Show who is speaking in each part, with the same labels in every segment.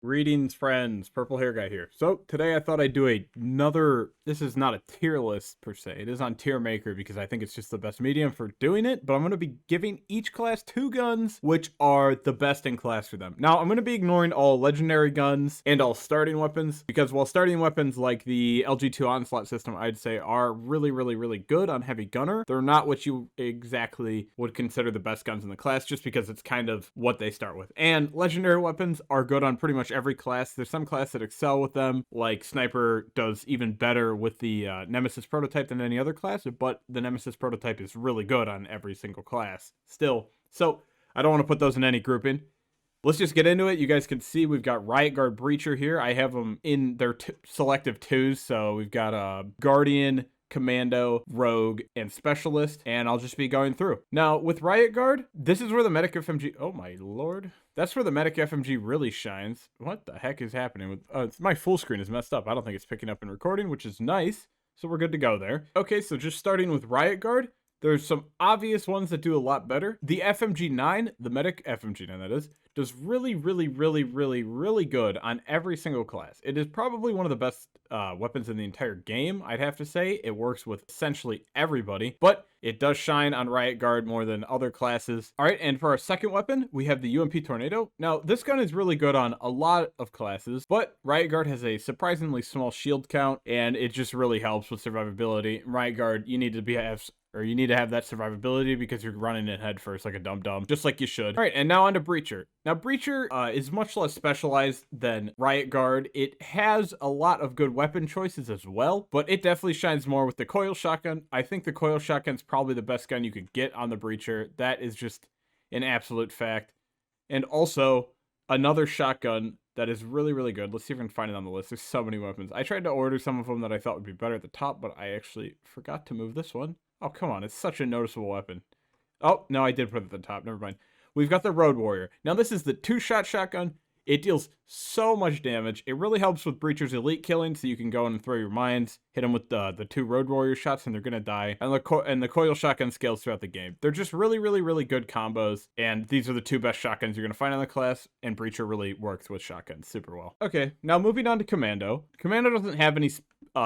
Speaker 1: Greetings, friends. Purple hair guy here. So today I thought I'd do another. This is not a tier list per se. It is on tier maker because I think it's just the best medium for doing it. But I'm going to be giving each class 2 guns, which are the best in class for them. Now I'm going to be ignoring all legendary guns and all starting weapons because while starting weapons like the LG2 onslaught system, I'd say are really good on heavy gunner, they're not what you exactly would consider the best guns in the class just because it's kind of what they start with. And legendary weapons are good on pretty much every class. There's some class that excel with them, like Sniper does even better with the Nemesis prototype than any other class, but the Nemesis prototype is really good on every single class still. So I don't want to put those in any grouping. Let's just get into it. You guys can see we've got Riot Guard Breacher here. I have them in their selective twos, so we've got Guardian, Commando, Rogue, and Specialist, and I'll just be going through. Now, with Riot Guard, this is where the Medic FMG... Oh my lord. That's where the Medic FMG really shines. What the heck is happening with... my full screen is messed up. I don't think it's picking up in recording, which is nice, so we're good to go there. Okay, so just starting with Riot Guard, there's some obvious ones that do a lot better. The FMG9, the Medic FMG9 that is, does really good on every single class. It is probably one of the best weapons in the entire game, I'd have to say. It works with essentially everybody, but it does shine on Riot Guard more than other classes. All right, and for our second weapon, we have the UMP Tornado. Now, this gun is really good on a lot of classes, but Riot Guard has a surprisingly small shield count, and it just really helps with survivability. Riot Guard, you need to have that survivability because you're running it head first like a dum-dum, just like you should. All right, and now on to Breacher. Now, Breacher is much less specialized than Riot Guard. It has a lot of good weapon choices as well, but it definitely shines more with the coil shotgun. I think the coil shotgun's probably the best gun you could get on the Breacher. That is just an absolute fact. And also, another shotgun that is really good. Let's see if I can find it on the list. There's so many weapons. I tried to order some of them that I thought would be better at the top, but I actually forgot to move this one. Oh, come on. It's such a noticeable weapon. Oh, no, I did put it at the top. Never mind. We've got the Road Warrior. Now, this is the 2-shot shotgun. It deals so much damage. It really helps with Breacher's elite killing, so you can go in and throw your mines, hit them with the 2 Road Warrior shots, and they're going to die. And the coil shotgun scales throughout the game. They're just really good combos, and these are the 2 best shotguns you're going to find in the class, and Breacher really works with shotguns super well. Okay, now moving on to Commando. Commando doesn't have any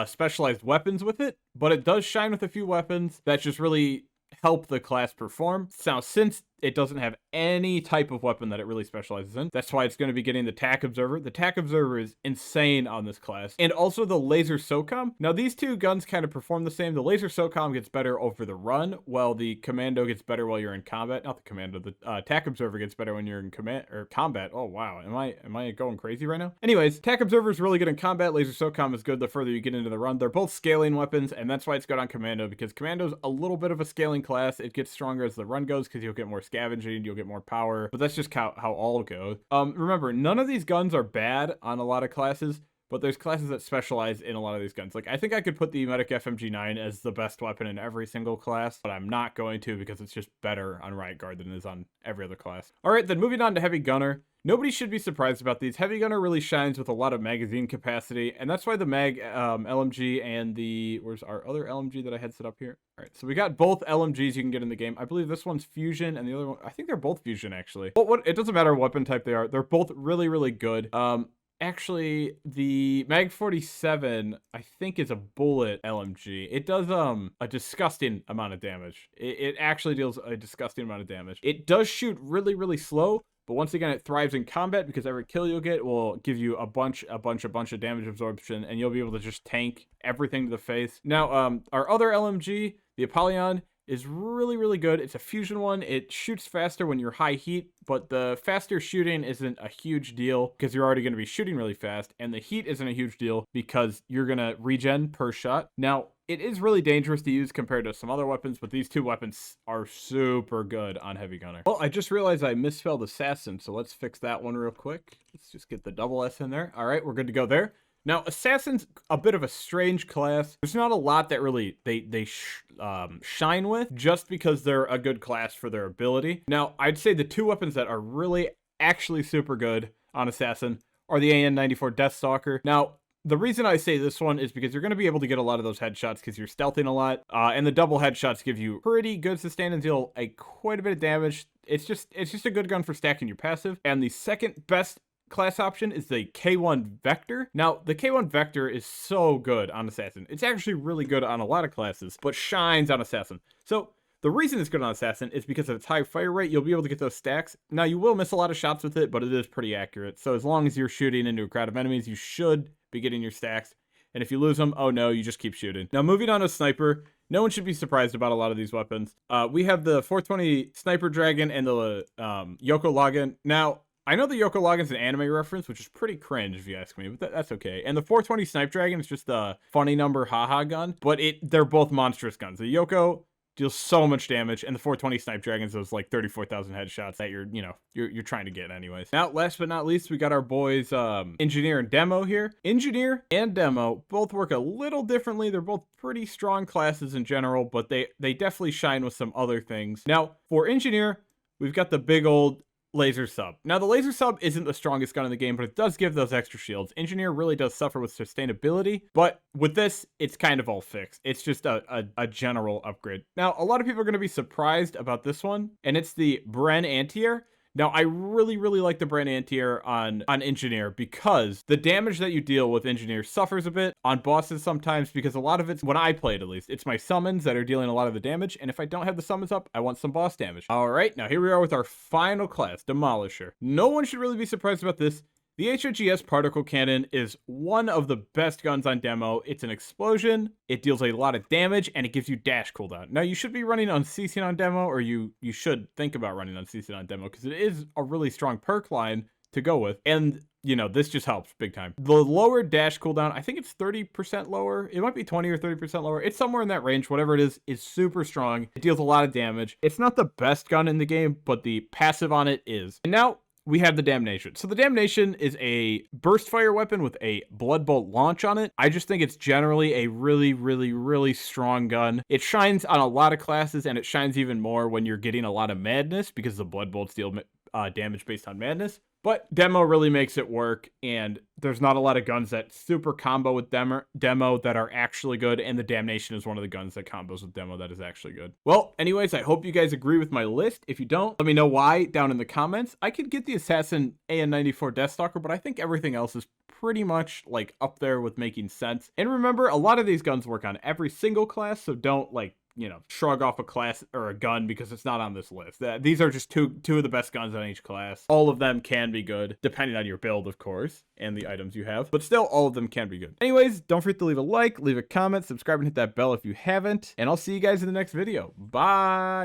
Speaker 1: specialized weapons with it, but it does shine with a few weapons that just really help the class perform. Now, since it doesn't have any type of weapon that it really specializes in, that's why it's going to be getting the TAC Observer. The TAC Observer is insane on this class. And also the Laser SOCOM. Now, these 2 guns kind of perform the same. The Laser SOCOM gets better over the run, while the Commando gets better while you're in combat. Not the Commando, the TAC Observer gets better when you're in combat. Oh, wow. Am I going crazy right now? Anyways, TAC Observer is really good in combat. Laser SOCOM is good the further you get into the run. They're both scaling weapons, and that's why it's good on Commando, because Commando's a little bit of a scaling class. It gets stronger as the run goes because you'll get more scavenging, you'll get more power, but that's just how all goes. Remember, none of these guns are bad on a lot of classes, but there's classes that specialize in a lot of these guns. Like, I think I could put the Medic FMG9 as the best weapon in every single class, but I'm not going to because it's just better on Riot Guard than it is on every other class. All right, then moving on to Heavy Gunner. Nobody should be surprised about these. Heavy Gunner really shines with a lot of magazine capacity, and that's why the Mag LMG and the... Where's our other LMG that I had set up here? All right, so we got both LMGs you can get in the game. I believe this one's Fusion, and the other one... I think they're both Fusion, actually. But it doesn't matter what weapon type they are. They're both really good. Actually, the Mag 47, I think, is a bullet LMG. It does a disgusting amount of damage. It actually deals a disgusting amount of damage. It does shoot really slow, but once again, it thrives in combat because every kill you'll get will give you a bunch of damage absorption, and you'll be able to just tank everything to the face. Now, our other LMG, the Apollyon, is really good. It's a fusion one. It shoots faster when you're high heat, but the faster shooting isn't a huge deal because you're already going to be shooting really fast, and the heat isn't a huge deal because you're going to regen per shot. Now, it is really dangerous to use compared to some other weapons, but these 2 weapons are super good on Heavy Gunner. Well, I just realized I misspelled Assassin, so let's fix that one real quick. Let's just get the double S in there. All right, we're good to go there. Now, Assassin's a bit of a strange class. There's not a lot that really they shine with just because they're a good class for their ability. Now, I'd say the 2 weapons that are really actually super good on Assassin are the AN-94 Deathstalker. Now, the reason I say this one is because you're going to be able to get a lot of those headshots because you're stealthing a lot, and the double headshots give you pretty good sustain and deal quite a bit of damage. It's just a good gun for stacking your passive. And the second best class option is the K1 Vector. Now, the K1 Vector is so good on Assassin. It's actually really good on a lot of classes, but shines on Assassin. So, the reason it's good on Assassin is because of its high fire rate, you'll be able to get those stacks. Now, you will miss a lot of shots with it, but it is pretty accurate. So, as long as you're shooting into a crowd of enemies, you should be getting your stacks. And if you lose them, oh no, you just keep shooting. Now, moving on to Sniper, no one should be surprised about a lot of these weapons. We have the 420 Sniper Dragon and the Yoko Lagan. Now, I know the Yoko Lagan's an anime reference, which is pretty cringe if you ask me, but that's okay. And the 420 Sniper Dragon is just a funny number haha gun, but they're both monstrous guns. The Yoko deals so much damage, and the 420 Sniper Dragons those like 34,000 headshots that you're trying to get anyways. Now, last but not least, we got our boys Engineer and Demo here. Engineer and Demo both work a little differently. They're both pretty strong classes in general, but they definitely shine with some other things. Now, for Engineer, we've got the big old laser sub. Now, the laser sub isn't the strongest gun in the game, but it does give those extra shields. Engineer really does suffer with sustainability, but with this, it's kind of all fixed. It's just a general upgrade. Now, a lot of people are going to be surprised about this one, and it's the Bren Anti-Air. Now, I really, really like the Bren Anti-Air on Engineer because the damage that you deal with Engineer suffers a bit on bosses sometimes because a lot of it's, when I play it at least, it's my summons that are dealing a lot of the damage, and if I don't have the summons up, I want some boss damage. Alright, now here we are with our final class, Demolisher. No one should really be surprised about this. The HOGS Particle Cannon is one of the best guns on Demo. It's an explosion, it deals a lot of damage, and it gives you dash cooldown. Now, you should be running Unceasing on Demo, or you should think about running Unceasing on Demo, because it is a really strong perk line to go with, and, this just helps big time. The lower dash cooldown, I think it's 30% lower. It might be 20 or 30% lower. It's somewhere in that range, whatever it is super strong. It deals a lot of damage. It's not the best gun in the game, but the passive on it is. And now, we have the Damnation. So the Damnation is a burst fire weapon with a blood bolt launch on it. I just think it's generally a really, really, really strong gun. It shines on a lot of classes, and it shines even more when you're getting a lot of madness because the blood bolts deal damage based on madness. But Demo really makes it work, and there's not a lot of guns that super combo with Demo that are actually good, and the Damnation is one of the guns that combos with Demo that is actually good. Well, anyways, I hope you guys agree with my list. If you don't, let me know why down in the comments. I could get the Assassin AN94 Deathstalker, but I think everything else is pretty much like up there with making sense. And remember, a lot of these guns work on every single class, so don't shrug off a class or a gun because it's not on this list. These are just two of the best guns on each class. All of them can be good, depending on your build, of course, and the items you have, but still, all of them can be good. Anyways, don't forget to leave a like, leave a comment, subscribe, and hit that bell if you haven't, and I'll see you guys in the next video. Bye!